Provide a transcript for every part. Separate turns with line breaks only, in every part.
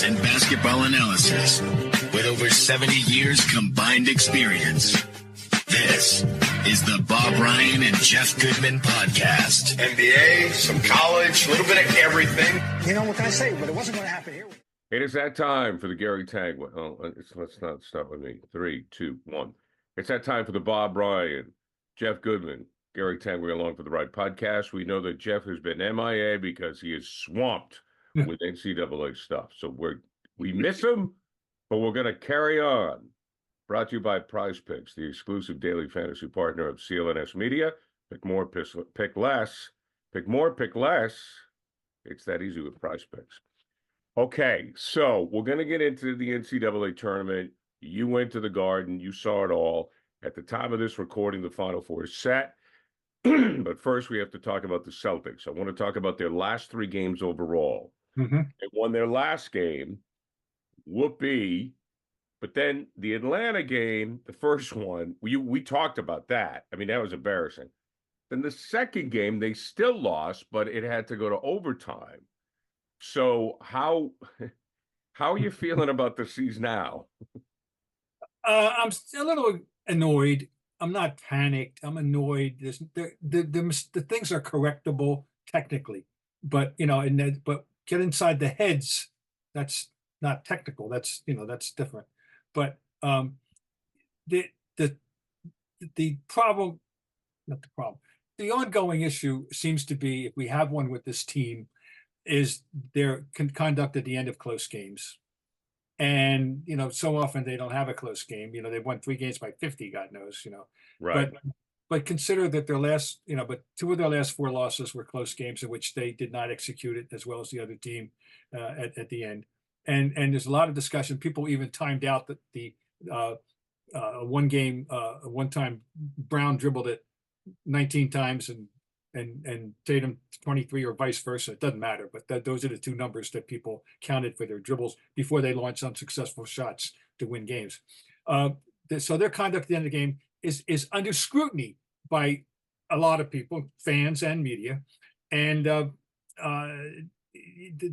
and basketball analysis with over 70 years combined experience. This is the Bob Ryan and Jeff Goodman podcast.
NBA, some college, a little bit of everything.
You know, what can I say? But it wasn't going to happen here.
It is that time for the Gary Tanguay. Oh, let's not start with me. 3, 2, 1. It's that time for the Bob Ryan, Jeff Goodman, Gary Tanguay along for the Right podcast. We know that Jeff has been MIA because he is swamped with NCAA stuff. So we miss him, but we're going to carry on. Brought to you by PrizePicks, the exclusive daily fantasy partner of CLNS Media. Pick more, pick less. Pick more, pick less. It's that easy with PrizePicks. Okay, so we're going to get into the NCAA tournament. You went to the Garden. You saw it all. At the time of this recording, the Final Four is set. But first, we have to talk about the Celtics. I want to talk about their last 3 games overall.
Mm-hmm.
They won their last game. Whoopee. But then the Atlanta game, the first one, we talked about that. I mean, that was embarrassing. Then the second game, they still lost, but it had to go to overtime. So how are you feeling about the season now?
I'm still a little annoyed. I'm not panicked. I'm annoyed. The things are correctable technically, but but get inside the heads. That's not technical. That's different. But the problem, not the problem. The ongoing issue seems to be, if we have one with this team, is their conduct at the end of close games. And, so often they don't have a close game. They've won 3 games by 50, God knows,
Right.
But consider that their last, but 2 of their last 4 losses were close games in which they did not execute it as well as the other team at the end. And there's a lot of discussion. People even timed out that the one time Brown dribbled it 19 times and Tatum 23 or vice versa. It doesn't matter, but those are the 2 numbers that people counted for their dribbles before they launched unsuccessful shots to win games. So their conduct at the end of the game is under scrutiny by a lot of people, fans and media. And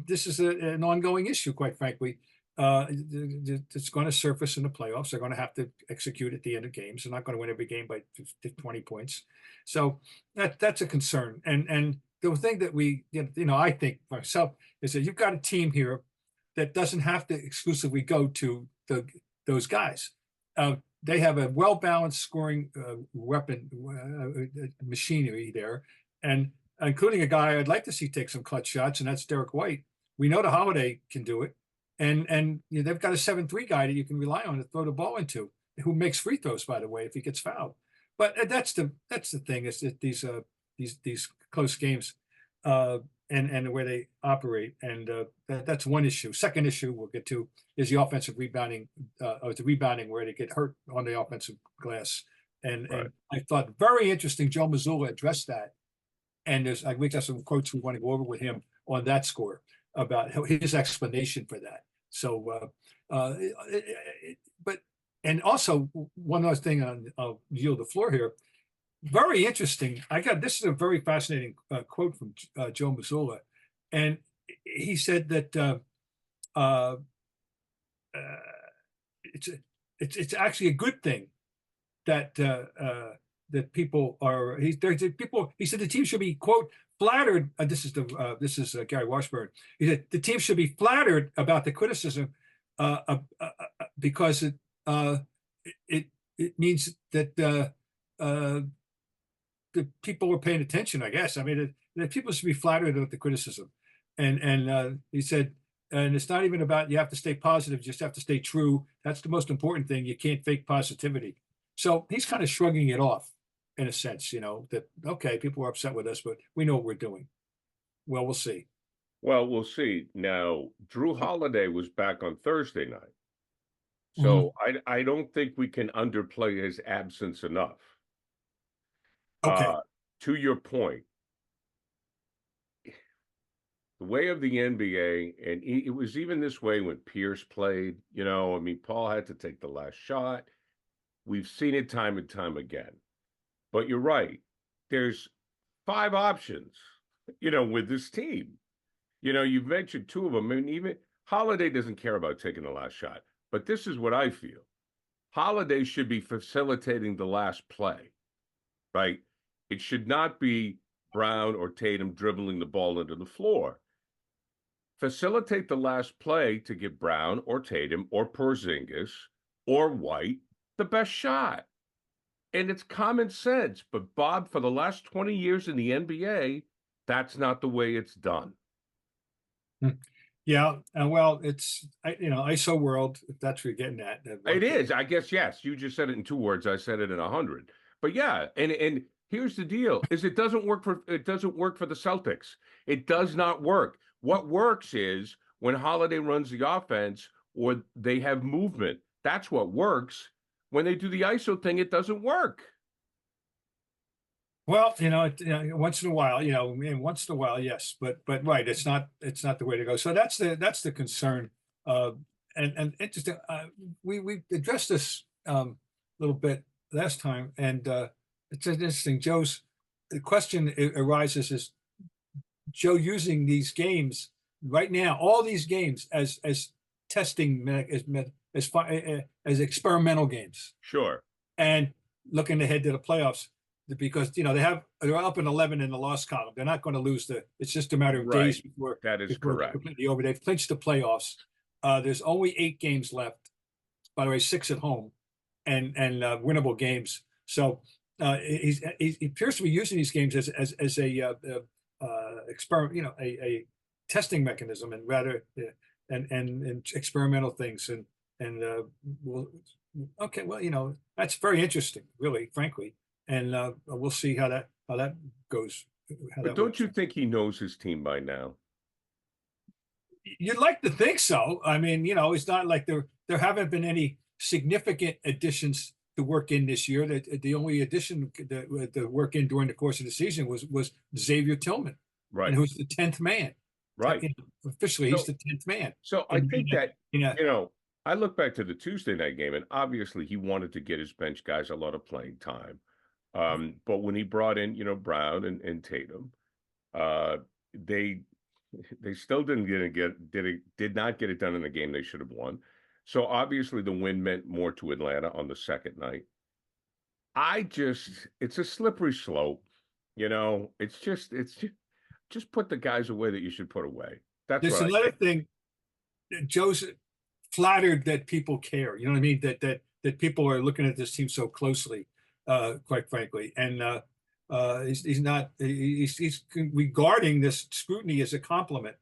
this is an ongoing issue, quite frankly. It's going to surface in the playoffs. They're going to have to execute at the end of games. They're not going to win every game by 20 points. So that's a concern. And the thing that I think myself is that you've got a team here that doesn't have to exclusively go to those guys. They have a well-balanced scoring weapon machinery there, and including a guy I'd like to see take some clutch shots, and that's Derek White. We know the Holiday can do it. And they've got a 7-3 guy that you can rely on to throw the ball into, who makes free throws, by the way, if he gets fouled. But that's the thing, is that these close games and the way they operate, and that's one issue. Second issue we'll get to is the offensive rebounding, or the rebounding where they get hurt on the offensive glass. And I thought very interesting. Joe Mazzulla addressed that, and we got some quotes we want to go over with him on that score about his explanation for that. So, and also one other thing, I'll yield the floor here. Very interesting. This is a very fascinating quote from Joe Mazzulla, and he said that it's actually a good thing that that people are. He said the team should be, quote, flattered. This is Gary Washburn. He said the team should be flattered about the criticism because it means that the people were paying attention, I guess. I mean, the people should be flattered about the criticism. And he said, and it's not even about you have to stay positive, you just have to stay true. That's the most important thing. You can't fake positivity. So he's kind of shrugging it off in a sense, that, okay, people are upset with us, but we know what we're doing. Well, we'll see.
Well, we'll see. Now, Drew Holiday was back on Thursday night. So I don't think we can underplay his absence enough.
Okay.
To your point, the way of the NBA, and it was even this way when Pierce played, Paul had to take the last shot. We've seen it time and time again. But you're right. There's 5 options, with this team. You've mentioned 2 of them. I mean, even Holiday doesn't care about taking the last shot, but this is what I feel. Holiday should be facilitating the last play, right? It should not be Brown or Tatum dribbling the ball into the floor. Facilitate the last play to give Brown or Tatum or Porzingis or White the best shot. And it's common sense. But, Bob, for the last 20 years in the NBA, that's not the way it's done.
Yeah, well, it's ISO world, if that's what you're getting at.
It is, I guess. Yes, you just said it in 2 words. I said it in 100. But yeah, and here's the deal: is it doesn't work for the Celtics. It does not work. What works is when Holiday runs the offense or they have movement. That's what works. When they do the ISO thing, it doesn't work.
Well, once in a while, yes, but right, it's not the way to go. So that's the concern. And interesting. We addressed this a little bit last time, and it's interesting. The question arises: is Joe using these games right now, all these games, as testing, as experimental games?
Sure.
And looking ahead to the playoffs. Because they're up in 11 in the loss column. They're not going to lose it's just a matter of days before
that is correct.
Completely over. They've clinched the playoffs. There's only 8 games left. By the way, 6 at home, and winnable games. So he appears to be using these games as a experiment, a testing mechanism, and rather and experimental things. That's very interesting, really, frankly. And we'll see how that goes.
But don't you think he knows his team by now?
You'd like to think so. I mean, it's not like there haven't been any significant additions to work in this year. The only addition to work in during the course of the season was Xavier Tillman,
right?
And who's the 10th man,
right?
Officially, he's the 10th man.
So I think that I look back to the Tuesday night game, and obviously he wanted to get his bench guys a lot of playing time. But when he brought in, Brown and Tatum, they still did not get it done in the game they should have won. So obviously the win meant more to Atlanta on the second night. It's a slippery slope, It's just put the guys away that you should put away.
There's another thing. Joe's flattered that people care. You know what I mean? That people are looking at this team so closely. Quite frankly, and he's regarding this scrutiny as a compliment.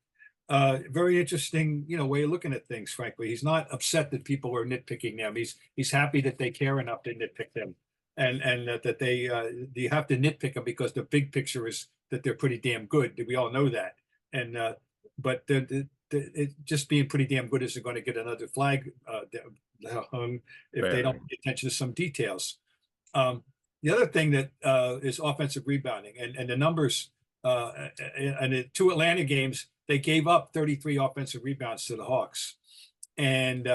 Very interesting, way of looking at things. Frankly, he's not upset that people are nitpicking them. He's happy that they care enough to nitpick them, and that they you have to nitpick them because the big picture is that they're pretty damn good. We all know that, and but it just being pretty damn good isn't going to get another flag hung if they don't pay attention to some details. The other thing that is offensive rebounding, and the numbers and the 2 Atlanta games, they gave up 33 offensive rebounds to the Hawks, and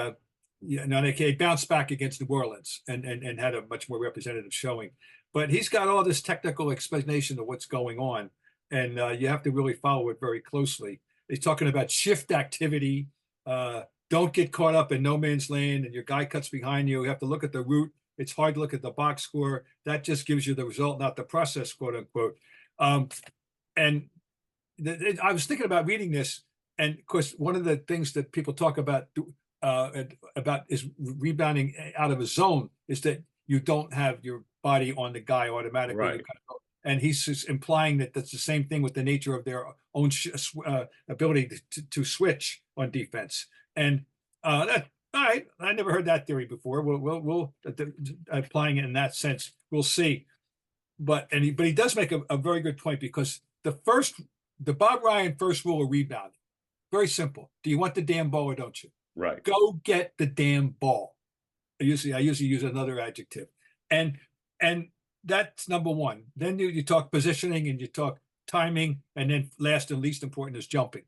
they bounced back against New Orleans and had a much more representative showing. But he's got all this technical explanation of what's going on, and you have to really follow it very closely. He's talking about shift activity. Don't get caught up in no man's land, and your guy cuts behind you. You have to look at the route. It's hard to look at the box score. That just gives you the result, not the process, quote unquote. And I was thinking about reading this, and of course, one of the things that people talk about is rebounding out of a zone is that you don't have your body on the guy automatically.
Right.
And he's just implying that that's the same thing with the nature of their own ability to switch on defense. And that. All right, I never heard that theory before. We'll applying it in that sense. We'll see. But he does make a very good point, because the Bob Ryan first rule of rebounding, very simple. Do you want the damn ball or don't you?
Right.
Go get the damn ball. I usually use another adjective, and that's number one. Then you talk positioning and you talk timing, and then last and least important is jumping,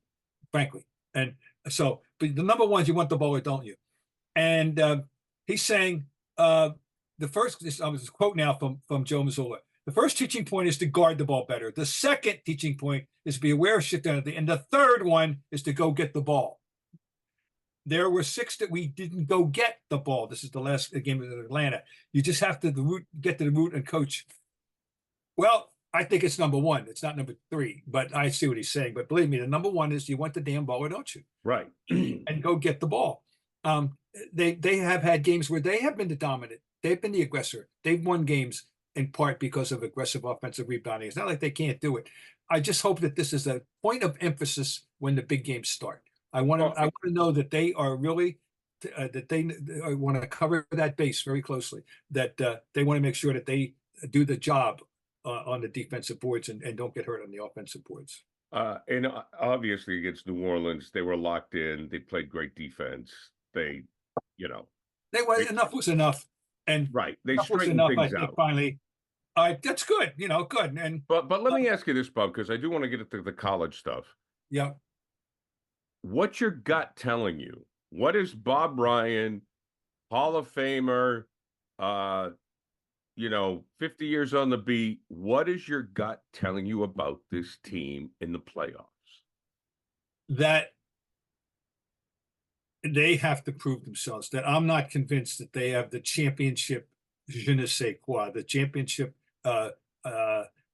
frankly. And so, but the number one is you want the ball or don't you? And he's saying the first, I was quote now from Joe Mazzulla. The first teaching point is to guard the ball better. The second teaching point is to be aware of shit down at the end. The third one is to go get the ball. There were 6 that we didn't go get the ball. This is the last game in Atlanta. You just have to get to the root and coach. Well, I think it's number 1. It's not number 3, but I see what he's saying. But believe me, the number 1 is you want the damn ball or don't you?
Right.
And go get the ball. They have had games where they have been the dominant. They've been the aggressor. They've won games in part because of aggressive offensive rebounding. It's not like they can't do it. I just hope that this is a point of emphasis when the big games start. I want to know that they are really that they want to cover that base very closely. That they want to make sure that they do the job on the defensive boards and don't get hurt on the offensive boards.
And obviously against New Orleans, they were locked in. They played great defense. They were
enough was enough, and
they straightened things out.
Finally, that's good. Good. And
but let me ask you this, Bob, because I do want to get into the college stuff.
Yeah.
What's your gut telling you? What is Bob Ryan, Hall of Famer, 50 years on the beat? What is your gut telling you about this team in the playoffs?
That they have to prove themselves. That I'm not convinced that they have the championship je ne sais quoi, the championship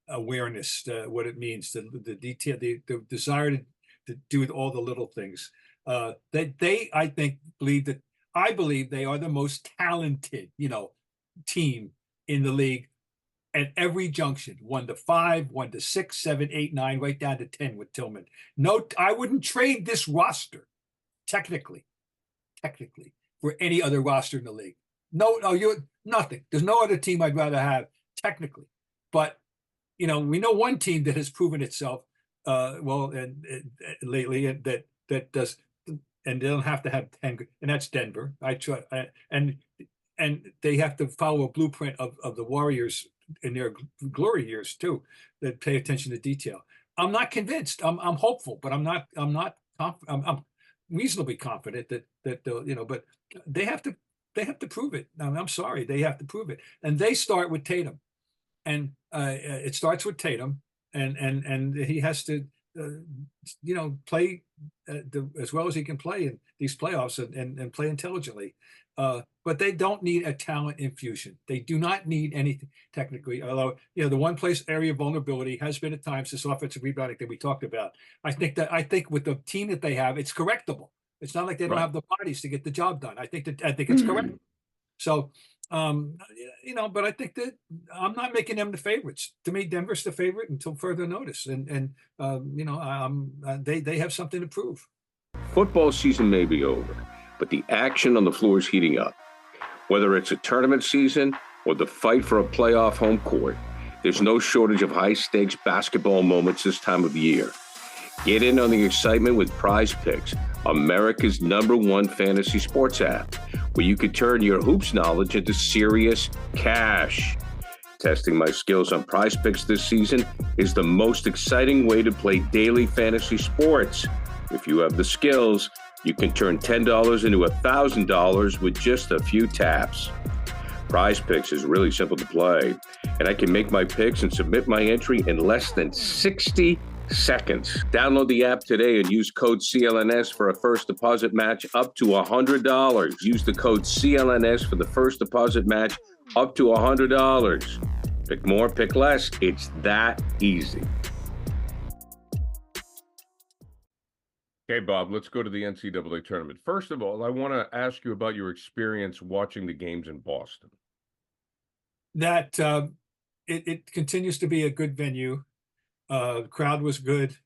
awareness, what it means, the detail, the desire to do all the little things. I believe they are the most talented, team in the league at every junction, 1 to 5, 1 to 6, 7, 8, 9, right down to 10 with Tillman. No, I wouldn't trade this roster technically for any other roster in the league. No, you're nothing. There's no other team I'd rather have technically. But, we know one team that has proven itself lately, and that does, and they don't have to have 10, and that's Denver. And they have to follow a blueprint of the Warriors in their glory years too, that pay attention to detail. I'm not convinced. I'm hopeful, but I'm not I'm reasonably confident that they'll, but they have to prove it. I'm sorry, they have to prove it, and they start with Tatum, and it starts with Tatum, and he has to play as well as he can play in these playoffs and play intelligently. But they don't need a talent infusion. They do not need anything technically. Although, the one place area of vulnerability has been at times this offensive rebounding that we talked about. I think with the team that they have, it's correctable. It's not like they don't have the bodies to get the job done. I think it's correct. So, but I think that I'm not making them the favorites. To me, Denver's the favorite until further notice. And they have something to prove.
Football season may be over, but the action on the floor is heating up. Whether it's a tournament season or the fight for a playoff home court, there's no shortage of high-stakes basketball moments this time of year. Get in on the excitement with PrizePicks, America's #1 fantasy sports app, where you can turn your hoops knowledge into serious cash. Testing my skills on PrizePicks this season is the most exciting way to play daily fantasy sports. If you have the skills, you can turn $10 into $1,000 with just a few taps. PrizePicks is really simple to play, and I can make my picks and submit my entry in less than 60 seconds. Download the app today and use code CLNS for a first deposit match up to $100. Use the code CLNS for the first deposit match up to $100. Pick more, pick less. It's that easy.
Okay, Bob, let's go to the NCAA tournament. First of all, I want to ask you about your experience watching the games in Boston.
That it continues to be a good venue. The crowd was good.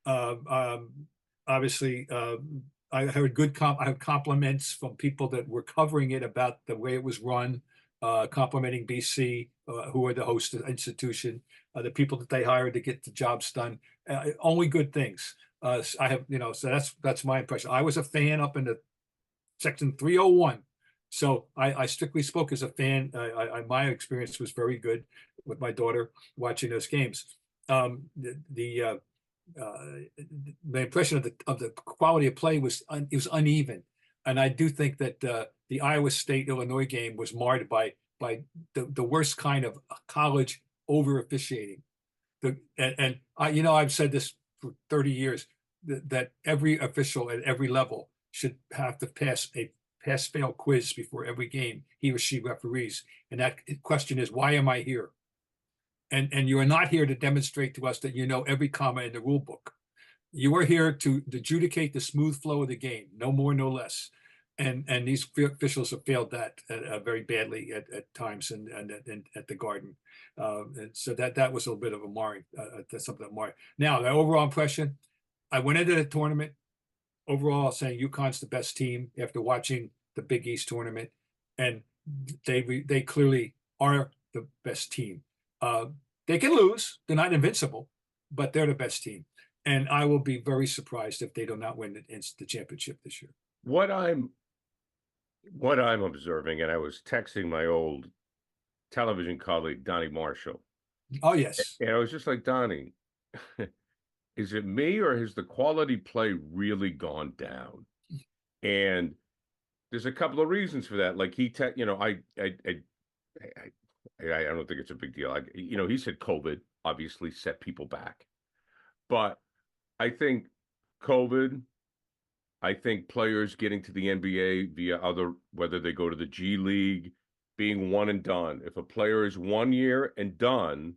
Obviously, I heard I heard compliments from people that were covering it about the way it was run, complimenting BC, who are the host institution, the people that they hired to get the jobs done. Only good things. I have, so that's my impression. I was a fan up in the section 301. So I strictly spoke as a fan. My experience was very good with my daughter watching those games. The impression of the quality of play was uneven, and I do think that the Iowa State Illinois game was marred by the worst kind of college over officiating. I've said this for 30 years that every official at every level should have to pass a pass-fail quiz before every game he or she referees. And that question is, why am I here? And you are not here to demonstrate to us that you know every comma in the rule book. You are here to adjudicate the smooth flow of the game, no more, no less. And these officials have failed that very badly at times and at the Garden. And so that was a little bit of a marring, something that marred. Now, the overall impression, I went into the tournament overall saying UConn's the best team after watching the Big East tournament, and they clearly are the best team. They can lose; they're not invincible, but they're the best team. And I will be very surprised if they do not win the championship this year.
What I'm observing, and I was texting my old television colleague Donnie Marshall.
Oh yes,
and I was just like, Donnie, is it me or has the quality play really gone down? And there's a couple of reasons for that. Like I don't think it's a big deal. He said COVID obviously set people back, but I think COVID. I think players getting to the NBA via whether they go to the G League, being one and done. If a player is 1 year and done,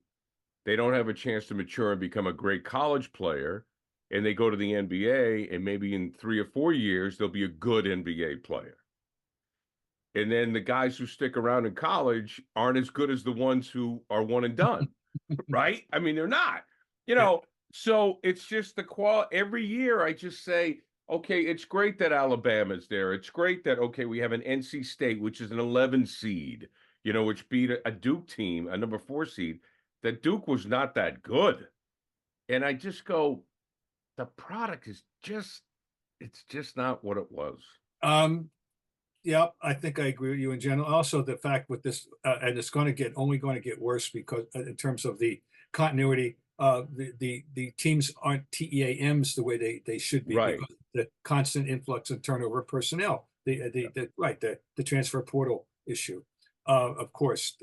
they don't have a chance to mature and become a great college player, and they go to the NBA, and maybe in 3 or 4 years, they'll be a good NBA player. And then the guys who stick around in college aren't as good as the ones who are one and done, right? I mean, they're not, so it's just the quality. Every year I just say, okay, it's great that Alabama's there. It's great that, okay, we have an NC State, which is an 11 seed, which beat a Duke team, a number 4 seed. That Duke was not that good. And I just go, the product is it's just not what it was.
Yeah, I think I agree with you in general. Also, the fact with this, and it's only going to get worse because in terms of the continuity, the teams aren't TEAMs the way they should be.
Right.
Because the constant influx and turnover of personnel, the transfer portal issue, of course.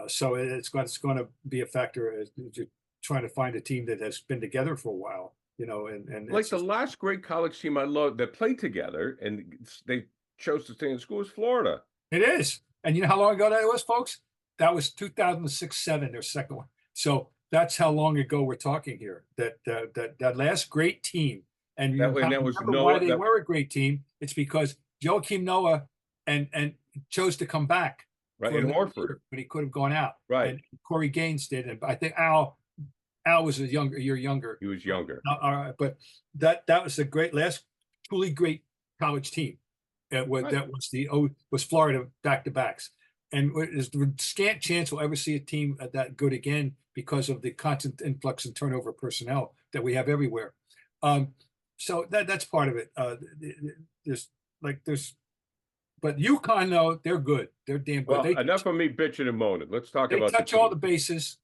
So it's going to be a factor as you're trying to find a team that has been together for a while, and
like the last great college team I loved that played together and they chose to stay in school was Florida.
It is. And you know how long ago that was, folks? That was 2006-07, their second one. So that's how long ago we're talking here. That last great team, and why they were a great team. It's because Joakim Noah and chose to come back,
right? In Horford,
when he could have gone out,
right?
And Corey Gaines did, and I think Al was a year younger.
He was younger,
but that was a great last truly great college team. That was Florida back-to-backs. And there's the scant chance we'll ever see a team that good again because of the constant influx and turnover of personnel that we have everywhere. So that's part of it. But UConn, though, they're good. They're damn good.
Well, enough of me bitching and moaning. Let's talk about.
They touch all the bases.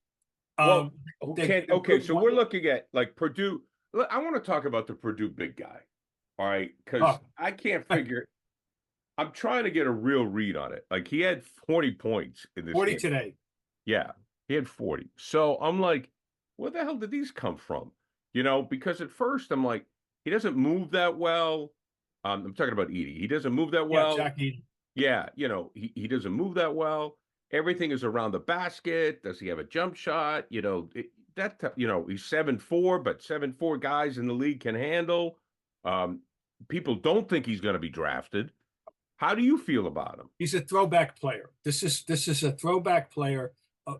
So we're looking at like Purdue. I want to talk about the Purdue big guy. All right, because I can't figure. I'm trying to get a real read on it. Like he had 40 points in this
40
game.
Today.
Yeah, he had 40. So I'm like, where the hell did these come from? Because at first I'm like, he doesn't move that well. I'm talking about Edey. He doesn't move that well.
Yeah, Jack Edey.
Yeah, he doesn't move that well. Everything is around the basket. Does he have a jump shot? He's 7'4", but 7'4" guys in the league can handle. People don't think he's going to be drafted. How do you feel about him?
He's a throwback player. This is a throwback player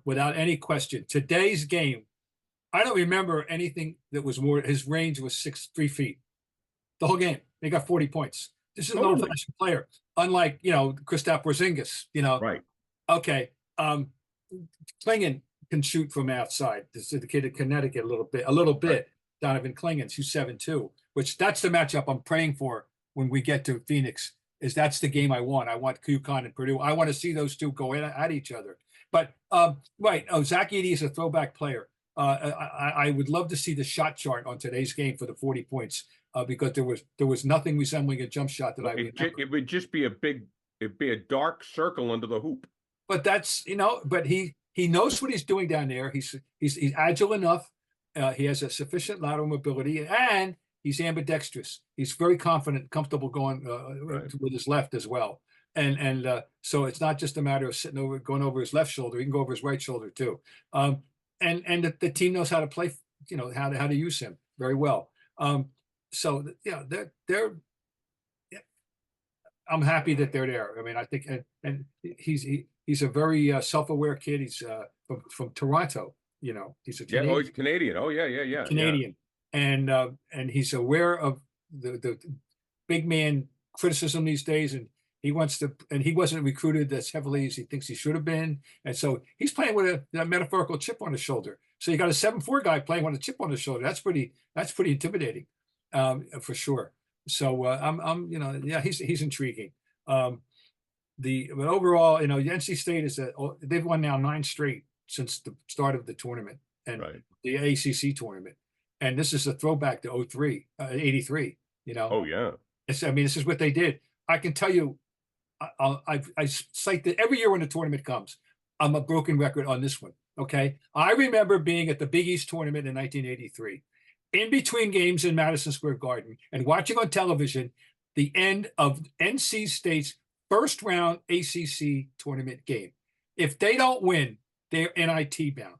without any question. Today's game, I don't remember anything that was more. His range was 3 feet. The whole game, he got 40 points. This is an old-fashioned player, unlike Kristaps Porzingis.
Right.
Okay. Klingon can shoot from outside. This is the kid at Connecticut a little bit. Right. Donovan Klingons, who's 7'2", which that's the matchup I'm praying for when we get to Phoenix. That's the game I want. I want UConn and Purdue. I want to see those two go at each other. But right, Zach Edey is a throwback player. I would love to see the shot chart on today's game for the 40 points because there was nothing resembling a jump shot that
it would just be it'd be a dark circle under the hoop.
But that's but he knows what he's doing down there. He's agile enough. He has a sufficient lateral mobility, and He's ambidextrous. He's very confident, comfortable going
Right.
with his left as well. And so it's not just a matter of going over his left shoulder. He can go over his right shoulder too. And the team knows how to play, how to use him very well. So yeah, they're I'm happy that they're there. I mean, I think, and he's a very self-aware kid. He's from Toronto. He's a Canadian.
Yeah, he's Canadian. Oh yeah.
Canadian, and he's aware of the big man criticism these days, and he wants to. And he wasn't recruited as heavily as he thinks he should have been, and so he's playing with a metaphorical chip on his shoulder. So you got a 7'4" guy playing with a chip on his shoulder. That's pretty intimidating, for sure. So yeah, he's intriguing. But overall, the NC State they've won now 9 straight since the start of the tournament and
Right.
the ACC tournament, and this is a throwback to 83.
Oh yeah.
This is what they did. I can tell you, I cite that every year when the tournament comes, I'm a broken record on this one. Okay, I remember being at the Big East tournament in 1983. In between games in Madison Square Garden and watching on television the end of NC State's first round ACC tournament game. If they don't win, they're NIT bound.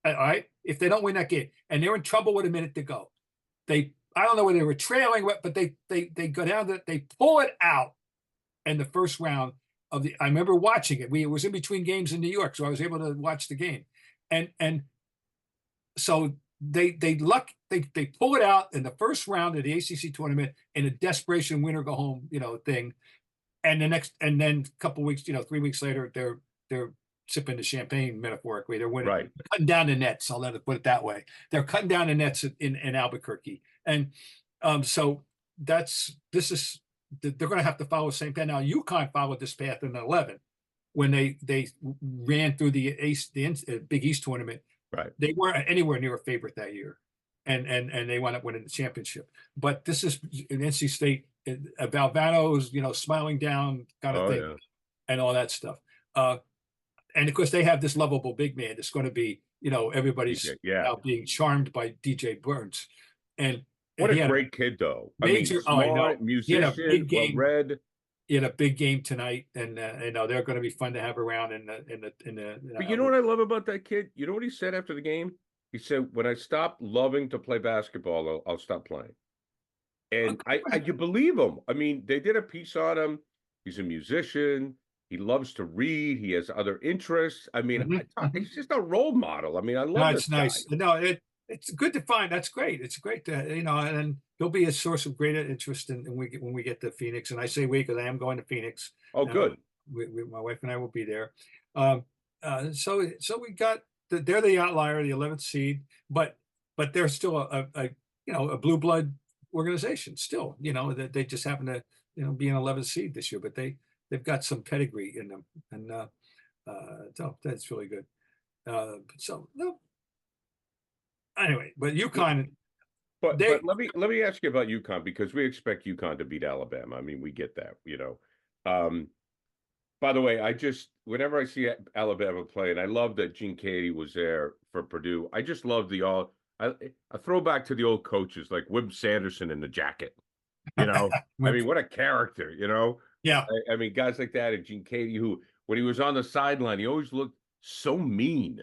All right? If they don't win that game, and they're in trouble with a minute to go, I don't know whether they were trailing, but they go down, they pull it out in the first round of I remember watching it. It was in between games in New York, so I was able to watch the game. And so they pull it out in the first round of the ACC tournament in a desperation winner go home thing, and then a couple weeks 3 weeks later they're sipping the champagne metaphorically. They're winning,
Right.
They're cutting down the nets. I'll let it put it that way. They're cutting down the nets in Albuquerque, and so they're going to have to follow the same path. Now UConn followed this path in 11 when they ran through the Big East tournament.
Right.
They weren't anywhere near a favorite that year, and they wound up winning the championship. But this is an NC State, Valvano's, smiling down kind of thing,
yeah.
and all that stuff. And of course, they have this lovable big man that's going to be, everybody's now being charmed by DJ Burns. And
What
he
a
had
great kid, though.
major-
smart,
I know.
musician,
He had a big game.
well-read.
He had a big game tonight, and they're going to be fun to have around in the.
But you know what I love about that kid? You know what he said after the game? He said, "When I stop loving to play basketball, I'll stop playing." And you believe him. I mean, they did a piece on him. He's a musician. He loves to read. He has other interests. I mean, he's just a role model. I mean, I love this
it's nice.
guy.
No, it's good to find. That's great. It's great to and he'll be a source of great interest when we get to Phoenix. And I say we because I am going to Phoenix.
Oh, good.
My wife and I will be there. So we got they're the outlier, the 11th seed, but they're still a blue blood organization. Still, that they just happen to be an 11th seed this year, but they've got some pedigree in them, and so that's really good. Anyway, but UConn.
But let me ask you about UConn, because we expect UConn to beat Alabama. I mean, we get that, By the way, whenever I see Alabama play, and I love that Gene Katie was there for Purdue. I just love a throwback to the old coaches like Wim Sanderson in the jacket. I mean, what a character,
Yeah.
I mean, guys like that, and Gene Katie, who when he was on the sideline, he always looked so mean.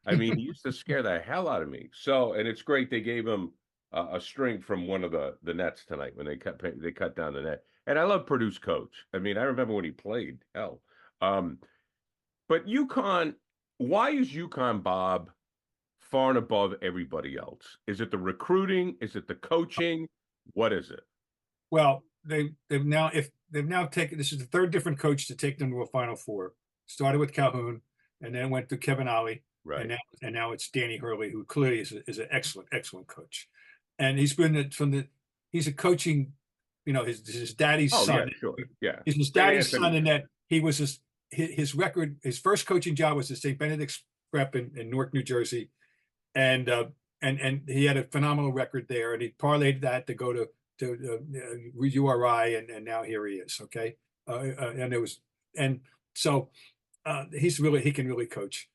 I mean, he used to scare the hell out of me. So, and it's great they gave him a string from one of the nets tonight when they cut down the net. And I love Purdue's coach. I mean, I remember when he played. Hell, but UConn. Why is UConn, Bob, far and above everybody else? Is it the recruiting? Is it the coaching? What is it?
Well, they've now taken, this is the third different coach to take them to a Final Four. Started with Calhoun, and then went to Kevin Ollie,
right?
And now it's Danny Hurley, who clearly is an excellent coach. And he's been he's a coaching, his daddy's son.
Yeah, sure. Yeah,
He's his daddy's son, in that he was his record. His first coaching job was at St. Benedict's Prep in Newark, New Jersey, and he had a phenomenal record there. And he parlayed that to go to URI, and now here he is. Okay, so he can really coach.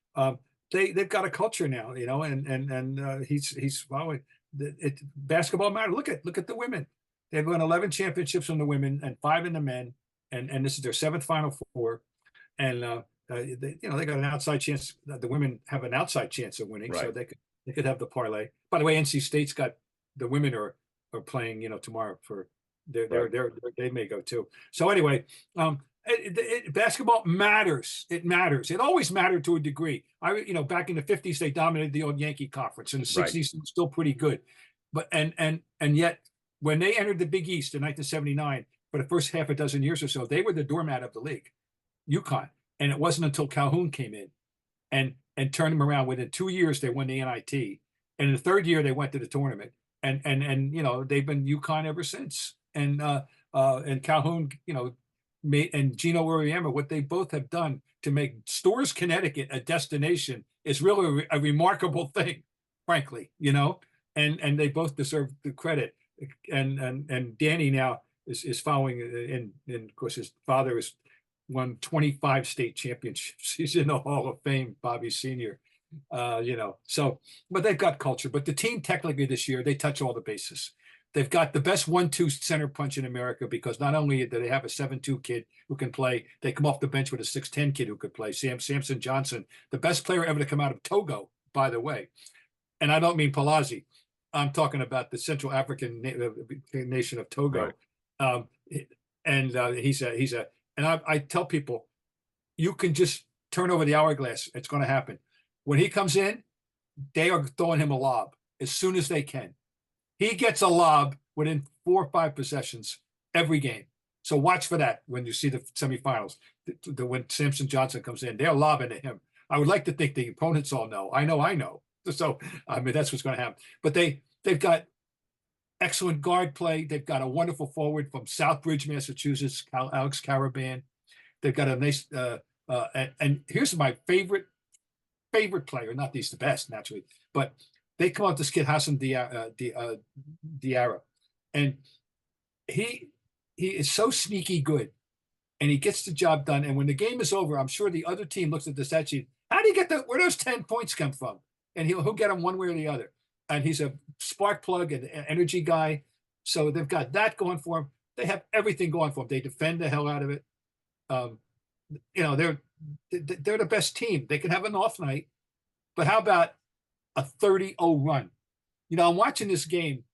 They've got a culture now, and he's following. basketball matters. Look at the women. They've won 11 championships on the women and 5 in the men, and this is their 7th Final Four. And they got an outside chance. The women have an outside chance of winning, so they could have the parlay. By the way, NC State's got the women are playing tomorrow for they may go too. So anyway, basketball matters. It matters. It always mattered to a degree. Back in the 50s, they dominated the old Yankee Conference. In the 60s, it was still pretty good. But and yet, when they entered the Big East in 1979, for the first half a dozen years or so, they were the doormat of the league, UConn. And it wasn't until Calhoun came in and turned them around. Within 2 years, they won the NIT. And in the 3rd year, they went to the tournament. And they've been UConn ever since. And Calhoun, and Gino Auriemma, what they both have done to make Storrs, Connecticut a destination is really a remarkable thing, frankly, and they both deserve the credit. And Danny now is following and of course his father has won 25 state championships. He's in the Hall of Fame, Bobby Sr. So, but they've got culture. But the team technically this year, they touch all the bases. They've got the best 1-2 center punch in America because not only do they have a 7-2 kid who can play, they come off the bench with a 6'10 kid who could play. Samson Johnson, the best player ever to come out of Togo, by the way. And I don't mean Palazzi. I'm talking about the Central African nation of Togo. Right. And I tell people, you can just turn over the hourglass. It's going to happen. When he comes in, they are throwing him a lob as soon as they can. He gets a lob within 4 or 5 possessions every game. So watch for that when you see the semifinals. When Samson Johnson comes in, they're lobbing at him. I would like to think the opponents all know. I know. So, that's what's going to happen. But they've got excellent guard play. They've got a wonderful forward from Southbridge, Massachusetts, Alex Caravan. They've got a nice and here's my favorite player. Not he's the best, naturally, but they come out this kid Hassan Diarra, and he is so sneaky good, and he gets the job done. And when the game is over, I'm sure the other team looks at the stat sheet. How do you get where those 10 points come from? And he'll get them one way or the other. And he's a spark plug and energy guy. So they've got that going for him. They have everything going for them. They defend the hell out of it. They're the best team. They can have an off night, but how about a 30-0 run? I'm watching this game,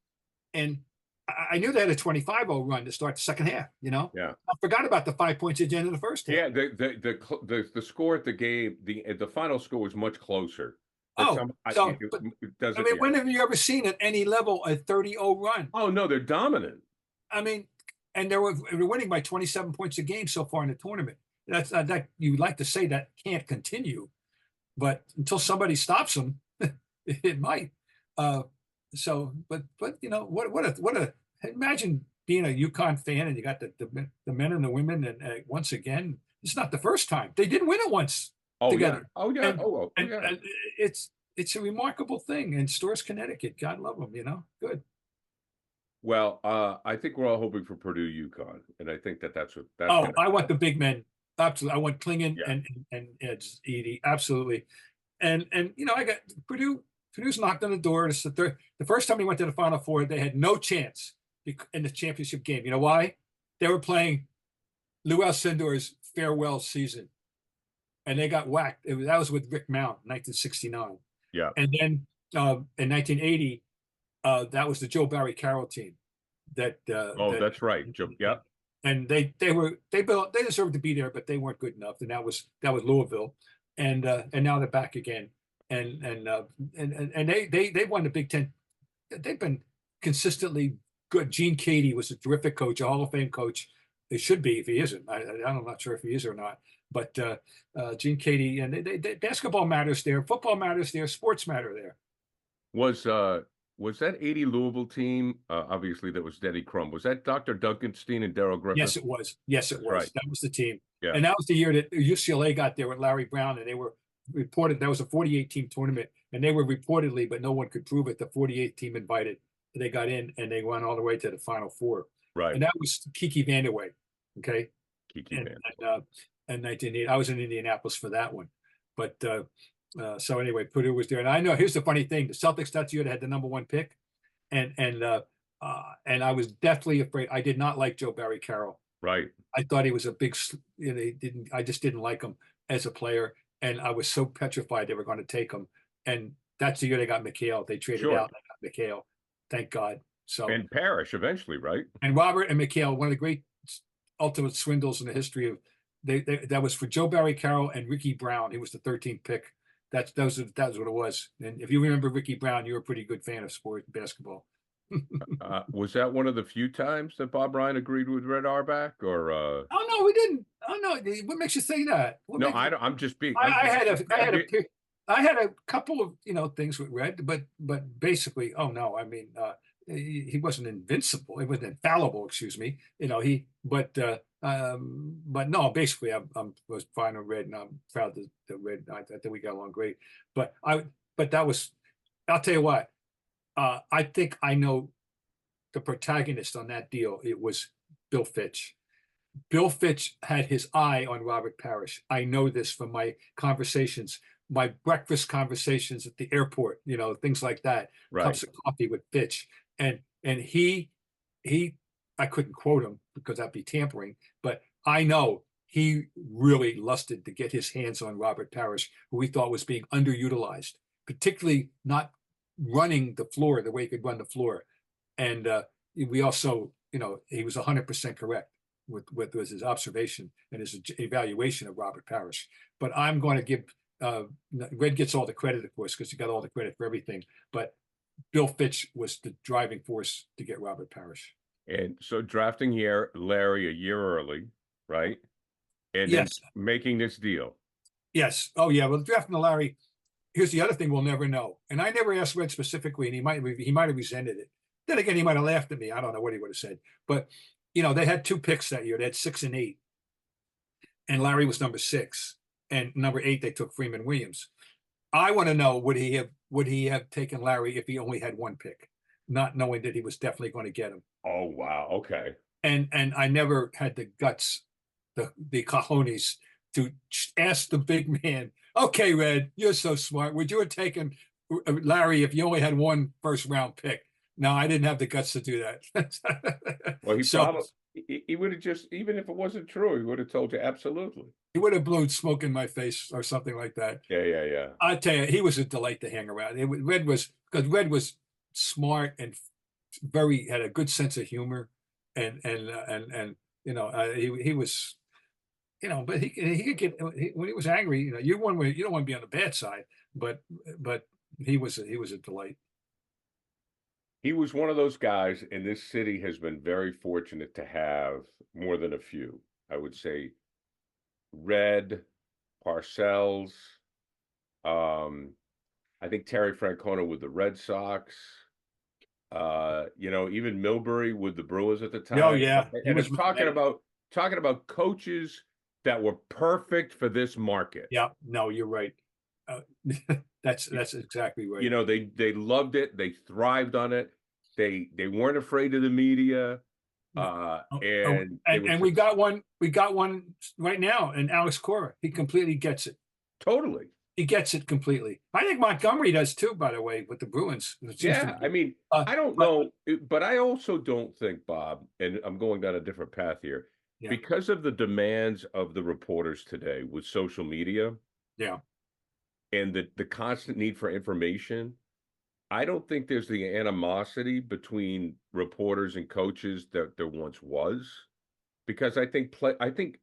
and I knew they had a 25-0 run to start the second half. Yeah, I forgot about the 5 points at the end of the first half.
Yeah, the score at the game, the final score was much closer.
When have you ever seen at any level a 30-0 run?
Oh no, they're dominant.
And they were winning by 27 points a game so far in the tournament. That's that you'd like to say that can't continue, but until somebody stops them, it might. Imagine being a UConn fan and you got the men and the women, and once again, it's not the first time they didn't win it once. Together.
Yeah.
And it's a remarkable thing. And Storrs, Connecticut, God love them, good.
Well, I think we're all hoping for Purdue, UConn, and I think that's what.
I want the big men. Absolutely, I want Klingon and Edey. Absolutely, and I got Purdue. Purdue's knocked on the door. It's the first time they went to the Final Four, they had no chance in the championship game. You know why? They were playing Lou Alcindor's farewell season. And they got whacked. That was with Rick Mount, 1969.
Yeah.
And then in 1980, that was the Joe Barry Carroll team.
That's right. Joe. Yeah.
And they deserved to be there, but they weren't good enough. And that was Louisville. And now they're back again. And they won the Big Ten. They've been consistently good. Gene Cady was a terrific coach, a Hall of Fame coach. It should be if he isn't. I'm not sure if he is or not. But Gene Cady, and they basketball matters there, football matters there, sports matter there.
Was that 80 Louisville team? Obviously, that was Denny Crum. Was that Dr. Duncanstein and Darryl Griffin?
Yes, it was. Right. That was the team.
Yeah.
And that was the year that UCLA got there with Larry Brown, and they were reported. That was a 48-team tournament, and they were reportedly, but no one could prove it, the 48 team invited. They got in, and they went all the way to the Final Four.
Right.
And that was Kiki Vandeweghe. Okay.
Kiki Vandeweghe.
And 1980, I was in Indianapolis for that one. But so anyway, Purdue was there. And I know, here's the funny thing. The Celtics that year, they had the #1 pick. and I was deathly afraid. I did not like Joe Barry Carroll.
Right.
I thought he was a big, I just didn't like him as a player. And I was so petrified they were going to take him. And that's the year they got McHale. They traded
Sure.
out and got McHale. Thank God. So,
And Parrish eventually, right?
and Robert and McHale, one of the great ultimate swindles in the history of, that was for Joe Barry Carroll and Ricky Brown. He was the 13th pick. That was what it was. And if you remember Ricky Brown, you were a pretty good fan of sport basketball.
Was that one of the few times that Bob Ryan agreed with Red Auerbach, or?
Oh no, we didn't. Oh no, what makes you say that?
No, I don't. I'm just being.
I had a couple of things with Red, but basically, oh no, I mean, he wasn't invincible. He wasn't infallible. Excuse me. But no, basically, I was fine with Red, and I'm proud that Red. I think we got along great. But that was. I'll tell you what. I think I know the protagonist on that deal. It was Bill Fitch. Bill Fitch had his eye on Robert Parrish. I know this from my conversations, my breakfast conversations at the airport, things like that.
Right.
Cups of coffee with Fitch. And he, I couldn't quote him because that'd be tampering, but I know he really lusted to get his hands on Robert Parrish, who he thought was being underutilized, particularly not running the floor the way he could run the floor. And we also, he was 100% correct with his observation and his evaluation of Robert Parrish. But I'm going to give Red gets all the credit, of course, because he got all the credit for everything. But Bill Fitch was the driving force to get Robert Parrish.
And so drafting Larry a year early, right? And
yes,
then making this deal.
Yes. Oh yeah. Well, drafting Larry. Here's the other thing we'll never know. And I never asked Red specifically, and he might have resented it. Then again, he might have laughed at me. I don't know what he would have said. But they had 2 picks that year. They had 6 and 8, and Larry was number 6, and number 8 they took Freeman Williams. I want to know would he have taken Larry if he only had 1 pick, not knowing that he was definitely going to get him.
Oh wow, okay.
And I never had the guts, the cojones to ask the big man, okay, Red, you're so smart. Would you have taken Larry if you only had 1 first-round pick? No, I didn't have the guts to do that.
Well, he would have just, even if it wasn't true, he would have told you absolutely.
He would have blown smoke in my face or something like that.
Yeah.
I tell you, he was a delight to hang around. Red was smart and had a good sense of humor, and he was. But he could get when he was angry. You don't want to be on the bad side, but he was a delight.
He was one of those guys, and this city has been very fortunate to have more than a few. I would say Red, Parcells. I think Terry Francona with the Red Sox. Even Milbury with the Brewers at the time.
Oh yeah,
and it's talking about coaches that were perfect for this market.
Yeah, no, you're right. That's exactly right.
They loved it. They thrived on it. They weren't afraid of the media.
And we got one right now, and Alex Cora. He completely gets it.
Totally.
He gets it completely. I think Montgomery does too, by the way, with the Bruins.
Yeah, I mean, I don't know, but I also don't think, Bob, and I'm going down a different path here, because of the demands of the reporters today with social media.
Yeah.
And the constant need for information, I don't think there's the animosity between reporters and coaches that there once was, because I think,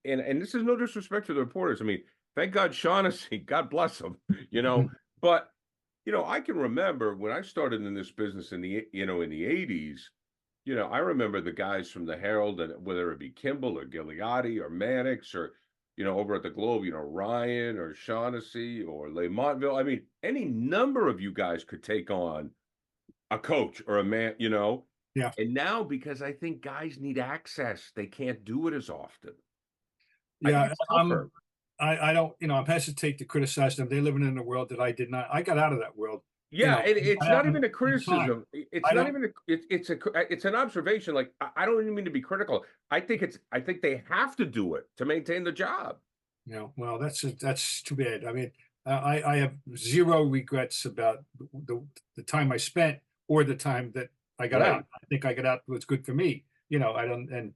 and this is no disrespect to the reporters. I mean, thank God Shaughnessy, God bless him, but I can remember when I started in this business in the 80s. I remember the guys from the Herald, and whether it be Kimball or Gigliotti or Mannix or over at the Globe, Ryan or Shaughnessy or Lamontville. I mean, any number of you guys could take on a coach or a man,
Yeah.
And now, because I think guys need access, they can't do it as often.
Yeah. I don't, I'm hesitate to criticize them. They're living in a world that I did not. I got out of that world.
Yeah, it's not even a criticism. It's an observation. Like, I don't even mean to be critical. I think they have to do it to maintain the job.
Well, that's too bad. I mean, I have zero regrets about the time I spent or the time that I got
Right.
out. I think I got out was good for me. I don't, and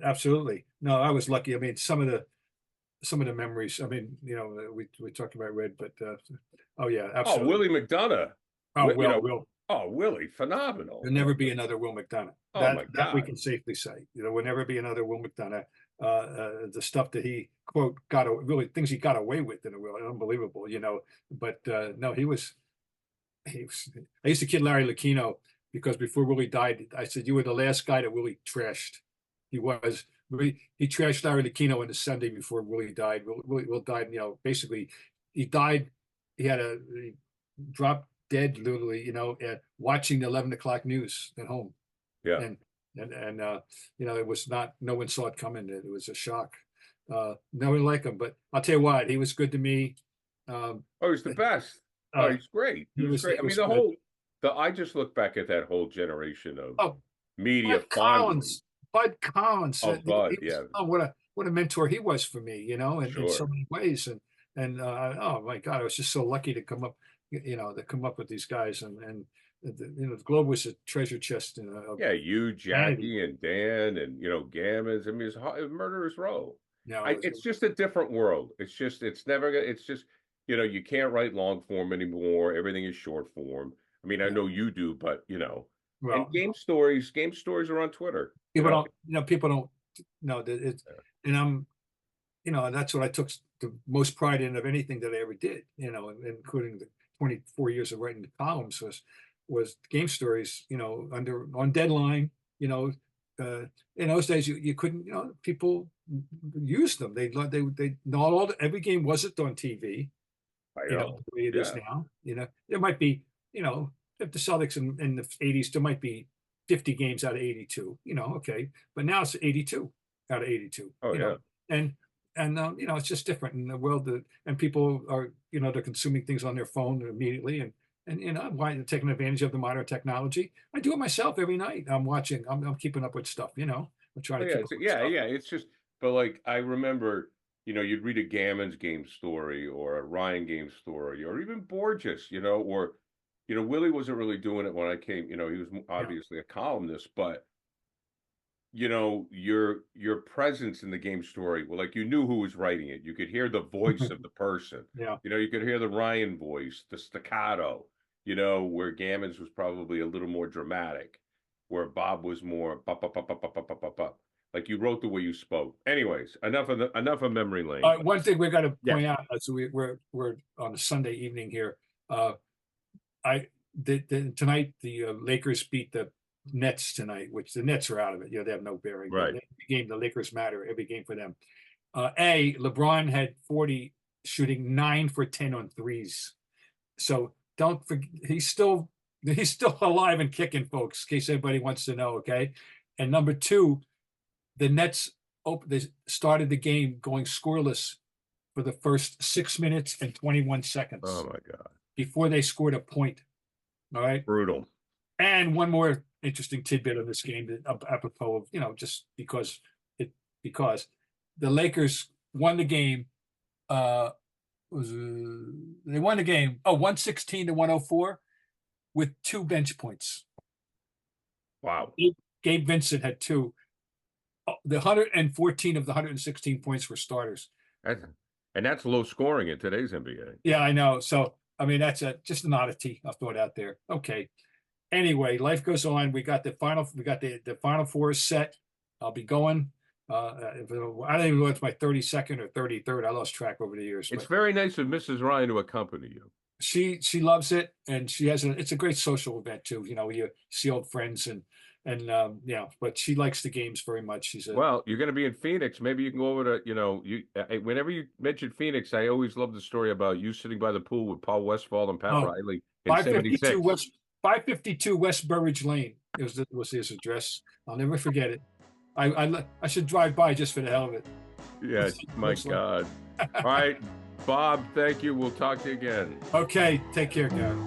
absolutely. No, I was lucky. I mean, some of the memories, I mean, we talked about Red, but oh yeah,
Oh,
absolutely.
Willie McDonough.
Oh,
You know,
Will.
oh, Willie, phenomenal.
There'll never be another Will McDonough.
Oh my
That we
God.
can safely say. Will never be another Will McDonough. The stuff that he quote really things he got away with in a way, unbelievable. But no, he was. I used to kid Larry Lucchino because before Willie died, I said you were the last guy that Willie trashed. He was. He trashed Larry Lucchino on the Sunday before Willie died. Will died. Basically, he died. He dropped dead literally. Watching the 11 o'clock news at home.
Yeah.
And it was not. No one saw it coming. It was a shock. No one liked him, but I'll tell you what, he was good to me.
Oh, he's the best. Oh, he's great. He was great. I mean, I just look back at that whole generation of media
Bud Collins.
Oh, Bud, yeah.
Oh, what a mentor he was for me, in
Sure.
so many ways. And oh my God, I was just so lucky to come up with these guys. And the Globe was a treasure chest.
Yeah, you, Jackie, and Dan, and Gammons. I mean, it's murderer's row.
Yeah,
it's just a different world. It's just you can't write long form anymore. Everything is short form. I mean, I know you do, but and game stories are on Twitter.
People don't know that it's, and I'm, that's what I took the most pride in of anything that I ever did, including the 24 years of writing the columns was game stories, on deadline, in those days you couldn't, people used them. They not every game wasn't on TV. The way it is now. There might be, if the Celtics in the 80s, there might be 50 games out of 82, okay. But now it's 82 out of 82.
Oh, yeah.
And it's just different in the world and people are, they're consuming things on their phone immediately. And why they're taking advantage of the modern technology. I do it myself every night. I'm watching, I'm keeping up with stuff, I'm trying to keep up with stuff.
Yeah. It's just, but like, I remember, you'd read a Gammons game story or a Ryan game story, or even Borges, or, Willie wasn't really doing it when I came, he was obviously a columnist, but, your presence in the game story, well, like you knew who was writing it. You could hear the voice of the person.
Yeah.
You could hear the Ryan voice, the staccato, where Gammons was probably a little more dramatic, where Bob was more like you wrote the way you spoke. Anyways, enough of memory lane.
One thing we got to point out, so we're on a Sunday evening here. Tonight the Lakers beat the Nets tonight, which the Nets are out of it. They have no bearing.
Right.
Every game, the Lakers matter. Every game for them. LeBron had 40, shooting 9 for 10 on threes. So don't forget, he's still alive and kicking, folks. In case anybody wants to know. Okay. And number 2, the Nets they started the game going scoreless for the first 6 minutes and 21 seconds.
Oh my God! Before
they scored a point. All right.
Brutal.
And one more interesting tidbit of this game, that apropos of just because the Lakers won the game. They won the game 116-104 with 2 bench points.
Wow.
Gabe Vincent had 2. The 114 of the 116 points were starters.
And that's low scoring in today's NBA.
Yeah, I know. So I mean, that's just an oddity. I'll throw it out there. Okay. Anyway, life goes on. We got the final 4 set. I'll be going. I don't even know if it's my 32nd or 33rd. I lost track over the years.
It's very nice of Mrs. Ryan to accompany you.
She loves it, and it's a great social event too. You see old friends and but she likes the games very much.
Well, you're going to be in Phoenix. Maybe you can go over to whenever you mention Phoenix, I always love the story about you sitting by the pool with Paul Westphal and Pat Riley in 76.
552 West Burridge Lane was his address. I'll never forget it. I should drive by just for the hell of it.
Yeah, my God. All right, Bob, thank you. We'll talk to you again.
Okay, take care, Gary.